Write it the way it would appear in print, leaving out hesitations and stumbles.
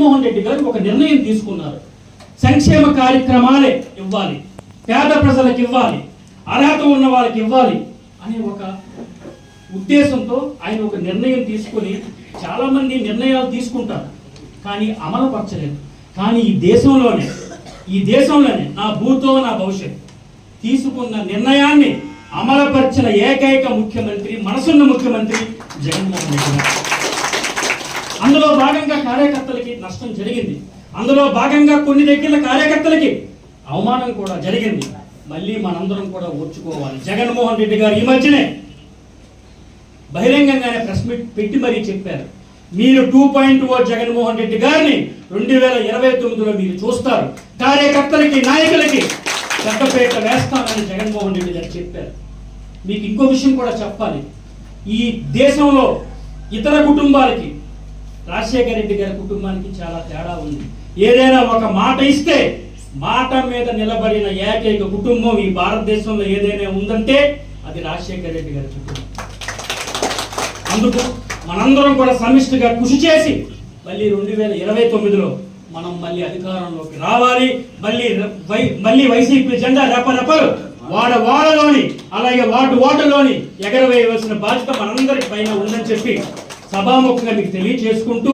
జగన్మోహన్ రెడ్డి గారు ఒక నిర్ణయం తీసుకున్నారు. సంక్షేమ కార్యక్రమాలే ఇవ్వాలి, పేద ప్రజలకు ఇవ్వాలి, అర్హత ఉన్న వాళ్ళకి ఇవ్వాలి అనే ఒక ఉద్దేశంతో ఆయన ఒక నిర్ణయం తీసుకొని, చాలా మంది నిర్ణయాలు తీసుకుంటారు కానీ అమలుపరచలేదు. కానీ ఈ దేశంలోనే నా భూతో నా భవిష్యత్ తీసుకున్న నిర్ణయాన్ని అమలుపరిచిన ఏకైక ముఖ్యమంత్రి, మనసున్న ముఖ్యమంత్రి జగన్మోహన్ రెడ్డి గారు. అందులో భాగంగా కార్యకర్తలకి నష్టం జరిగింది, అందులో భాగంగా కొన్ని దగ్గర కార్యకర్తలకి అవమానం కూడా జరిగింది. మళ్ళీ మనందరం కూడా ఓర్చుకోవాలి. జగన్మోహన్ రెడ్డి గారు ఈ మధ్యనే బహిరంగంగానే ప్రెస్ మీట్ పెట్టి మరీ చెప్పారు, మీరు 2.0 జగన్మోహన్ రెడ్డి గారిని 2029లో మీరు చూస్తారు, కార్యకర్తలకి నాయకులకి పెద్దపేట వేస్తానని జగన్మోహన్ రెడ్డి గారు చెప్పారు. మీకు ఇంకో విషయం కూడా చెప్పాలి, ఈ దేశంలో ఇతర కుటుంబాలకి రాజశేఖర రెడ్డి గారి కుటుంబానికి చాలా తేడా ఉంది. ఏదైనా ఒక మాట ఇస్తే మాట మీద నిలబడిన ఏకైక కుటుంబం ఈ భారతదేశంలో ఏదైనా ఉందంటే అది రాజశేఖర రెడ్డి గారి కుటుంబం. అందుకు మనందరం కూడా సమిష్టిగా కృషి చేసి మళ్ళీ 2029లో మనం మళ్ళీ అధికారంలోకి రావాలి. మళ్ళీ వైసీపీ జెండా రెపరెపలు వాడలోని అలాగే వార్డులోని ఎగరవేయవలసిన బాధ్యత మనందరి పైన ఉందని చెప్పి సభాముఖంగా మీకు తెలియజేసుకుంటూ